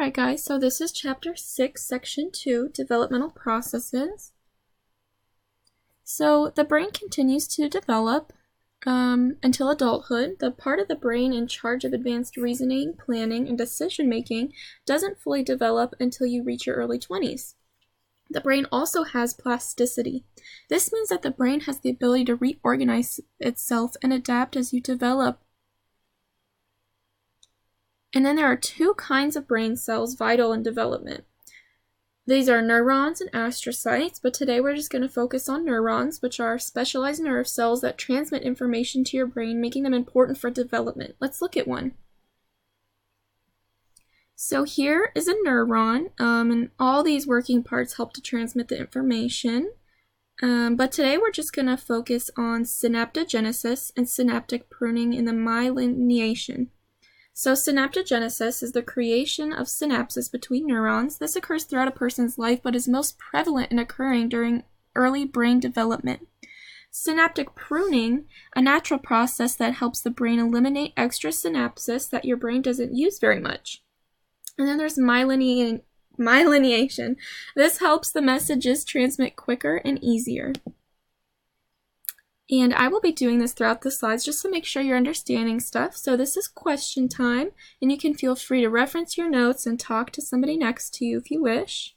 Alright guys, so this is chapter 6, section 2, developmental processes. So the brain continues to develop until adulthood. The part of the brain in charge of advanced reasoning, planning, and decision making doesn't fully develop until you reach your early 20s. The brain also has plasticity. This means that the brain has the ability to reorganize itself and adapt as you develop. And then there are two kinds of brain cells vital in development. These are neurons and astrocytes, but today we're just going to focus on neurons, which are specialized nerve cells that transmit information to your brain, making them important for development. Let's look at one. So here is a neuron, and all these working parts help to transmit the information. But today we're just going to focus on synaptogenesis and synaptic pruning in the myelination. So synaptogenesis is the creation of synapses between neurons. This occurs throughout a person's life, but is most prevalent in occurring during early brain development. Synaptic pruning, a natural process that helps the brain eliminate extra synapses that your brain doesn't use very much. And then there's myelination. This helps the messages transmit quicker and easier. And I will be doing this throughout the slides just to make sure you're understanding stuff. So this is question time, and you can feel free to reference your notes and talk to somebody next to you if you wish.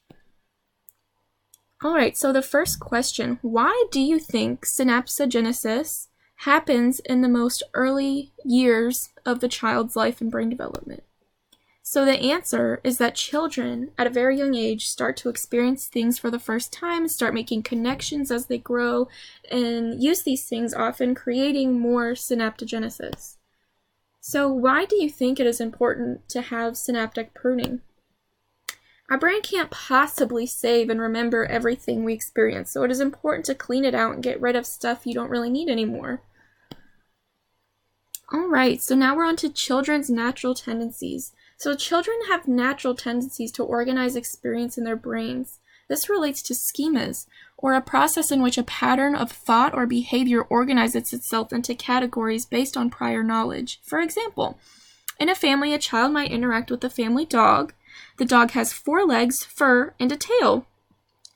Alright, so the first question, why do you think synaptogenesis happens in the most early years of the child's life and brain development? So the answer is that children at a very young age start to experience things for the first time, start making connections as they grow, and use these things, often creating more synaptogenesis. So why do you think it is important to have synaptic pruning? Our brain can't possibly save and remember everything we experience, so it is important to clean it out and get rid of stuff you don't really need anymore. Alright, so now we're on to children's natural tendencies. So children have natural tendencies to organize experience in their brains. This relates to schemas, or a process in which a pattern of thought or behavior organizes itself into categories based on prior knowledge. For example, in a family, a child might interact with the family dog. The dog has 4 legs, fur, and a tail.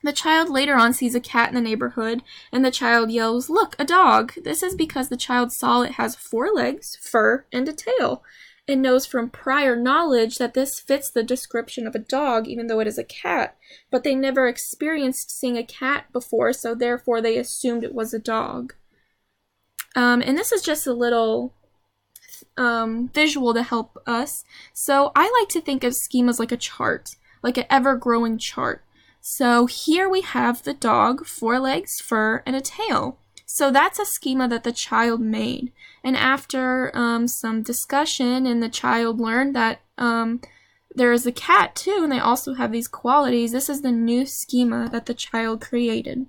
The child later on sees a cat in the neighborhood, and the child yells, "Look, a dog!" This is because the child saw it has 4 legs, fur, and a tail, and knows from prior knowledge that this fits the description of a dog, even though it is a cat. But they never experienced seeing a cat before, so therefore they assumed it was a dog. And this is just a little visual to help us. So I like to think of schemas like a chart, like an ever-growing chart. So here we have the dog, 4 legs, fur, and a tail. So that's a schema that the child made. And after some discussion, and the child learned that there is a cat too, and they also have these qualities, this is the new schema that the child created.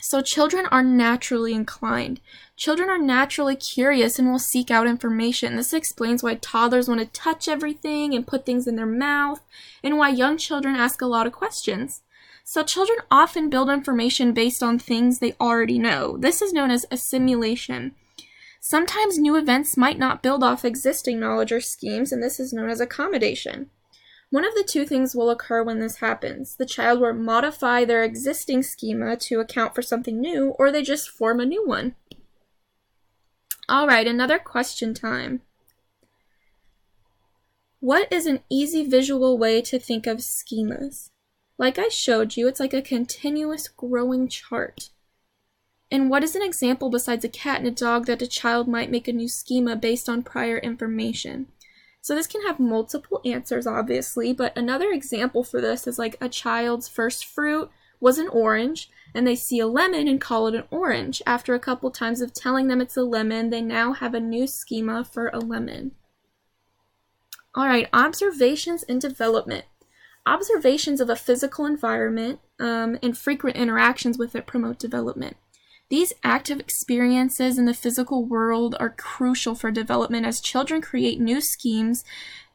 So children are naturally inclined. Children are naturally curious and will seek out information. This explains why toddlers want to touch everything and put things in their mouth, and why young children ask a lot of questions. So children often build information based on things they already know. This is known as assimilation. Sometimes new events might not build off existing knowledge or schemes, and this is known as accommodation. One of the two things will occur when this happens. The child will modify their existing schema to account for something new, or they just form a new one. Alright, another question time. What is an easy visual way to think of schemas? Like I showed you, it's like a continuous growing chart. And what is an example besides a cat and a dog that a child might make a new schema based on prior information? So this can have multiple answers, obviously, but another example for this is like a child's first fruit was an orange, and they see a lemon and call it an orange. After a couple times of telling them it's a lemon, they now have a new schema for a lemon. Alright, observations and development. Observations of a physical environment and frequent interactions with it promote development. These active experiences in the physical world are crucial for development as children create new schemes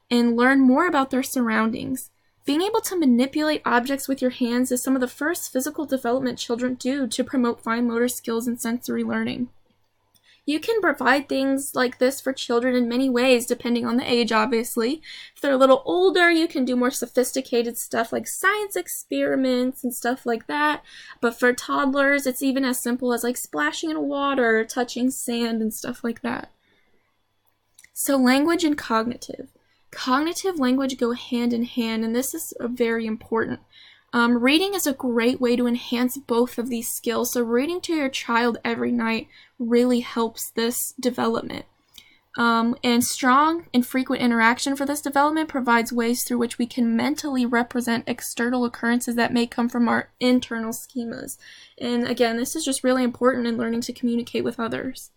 and learn more about their surroundings. Being able to manipulate objects with your hands is some of the first physical development children do to promote fine motor skills and sensory learning. You can provide things like this for children in many ways, depending on the age, obviously. If they're a little older, you can do more sophisticated stuff like science experiments and stuff like that. But for toddlers, it's even as simple as like splashing in water, touching sand, and stuff like that. So language and cognitive. Cognitive language go hand in hand, and this is very important. Reading is a great way to enhance both of these skills. So reading to your child every night really helps this development. And strong and frequent interaction for this development provides ways through which we can mentally represent external occurrences that may come from our internal schemas. And again, this is just really important in learning to communicate with others.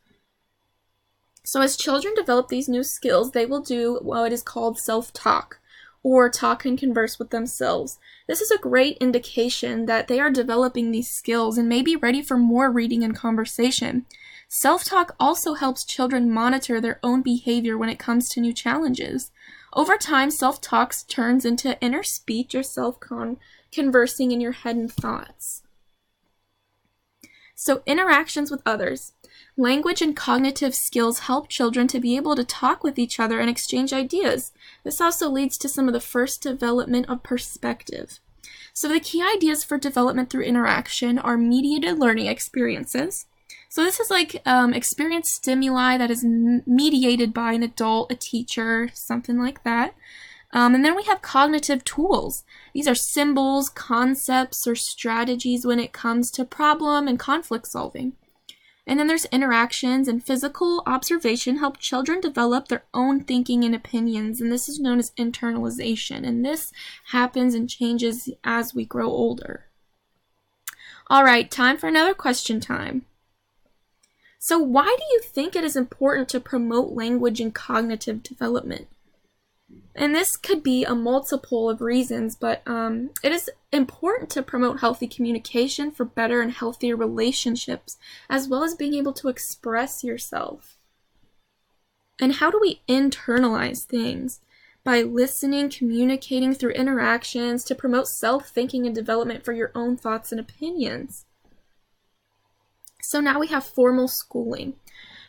So as children develop these new skills, they will do what is called self-talk, or talk and converse with themselves. This is a great indication that they are developing these skills and may be ready for more reading and conversation. Self-talk also helps children monitor their own behavior when it comes to new challenges. Over time, self-talk turns into inner speech or self-conversing in your head and thoughts. So interactions with others. Language and cognitive skills help children to be able to talk with each other and exchange ideas. This also leads to some of the first development of perspective. So the key ideas for development through interaction are mediated learning experiences. So this is like experience stimuli that is mediated by an adult, a teacher, something like that. And then we have cognitive tools. These are symbols, concepts, or strategies when it comes to problem and conflict solving. And then there's interactions, and physical observation help children develop their own thinking and opinions, and this is known as internalization, and this happens and changes as we grow older. All right, time for another question time. So why do you think it is important to promote language and cognitive development? And this could be a multiple of reasons, but it is important to promote healthy communication for better and healthier relationships, as well as being able to express yourself. And how do we internalize things? By listening, communicating through interactions to promote self-thinking and development for your own thoughts and opinions. So now we have formal schooling.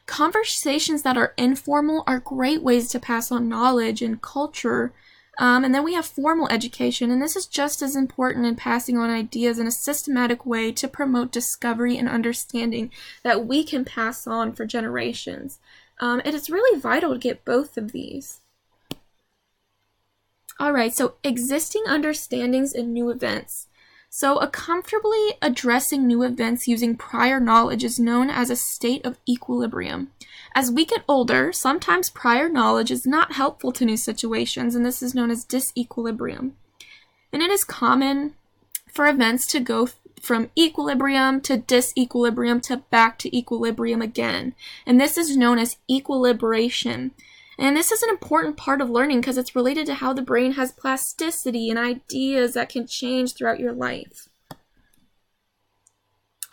Conversations that are informal are great ways to pass on knowledge and culture. And then we have formal education, and this is just as important in passing on ideas in a systematic way to promote discovery and understanding that we can pass on for generations. It is really vital to get both of these. All right, so existing understandings and new events. So comfortably addressing new events using prior knowledge is known as a state of equilibrium. As we get older, sometimes prior knowledge is not helpful to new situations, and this is known as disequilibrium. And it is common for events to go from equilibrium to disequilibrium to back to equilibrium again. And this is known as equilibration. And this is an important part of learning because it's related to how the brain has plasticity and ideas that can change throughout your life.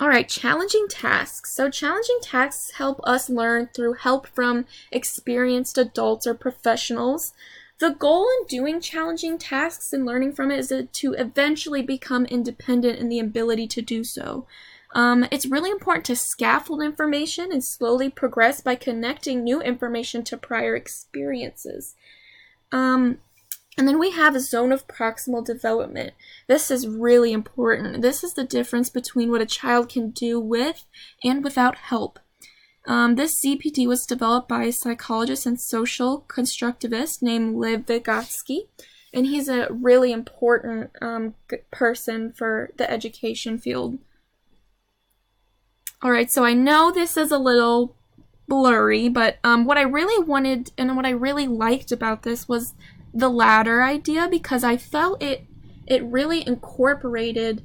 All right, challenging tasks. So challenging tasks help us learn through help from experienced adults or professionals. The goal in doing challenging tasks and learning from it is to eventually become independent in the ability to do so. It's really important to scaffold information and slowly progress by connecting new information to prior experiences. And then we have a zone of proximal development. This is really important. This is the difference between what a child can do with and without help. This ZPD was developed by a psychologist and social constructivist named Lev Vygotsky, and he's a really important person for the education field. All right, so I know this is a little blurry, but what I really wanted and what I really liked about this was the ladder idea, because I felt it really incorporated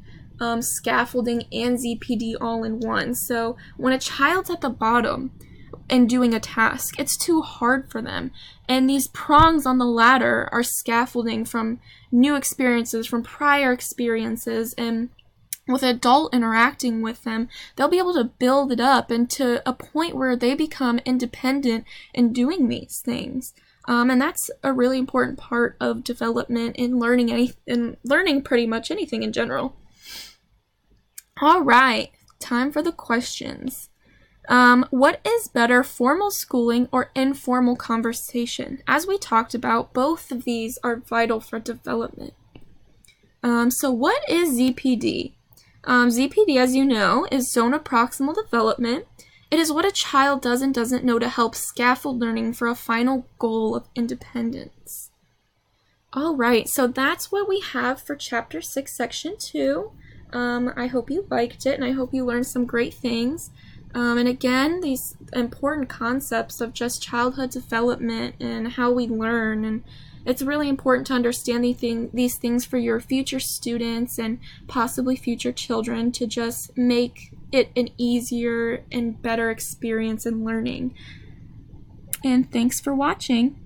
scaffolding and ZPD all in one. So when a child's at the bottom and doing a task, it's too hard for them. And these prongs on the ladder are scaffolding from new experiences, from prior experiences, and with an adult interacting with them, they'll be able to build it up into a point where they become independent in doing these things. And that's a really important part of development in learning pretty much anything in general. All right, time for the questions. What is better, formal schooling or informal conversation? As we talked about, both of these are vital for development. So what is ZPD? ZPD, as you know, is zone of proximal development. It is what a child does and doesn't know to help scaffold learning for a final goal of independence. All right, so that's what we have for Chapter 6, Section 2. I hope you liked it, and I hope you learned some great things. And again, these important concepts of just childhood development and how we learn, and it's really important to understand these things for your future students and possibly future children to just make it an easier and better experience in learning. And thanks for watching.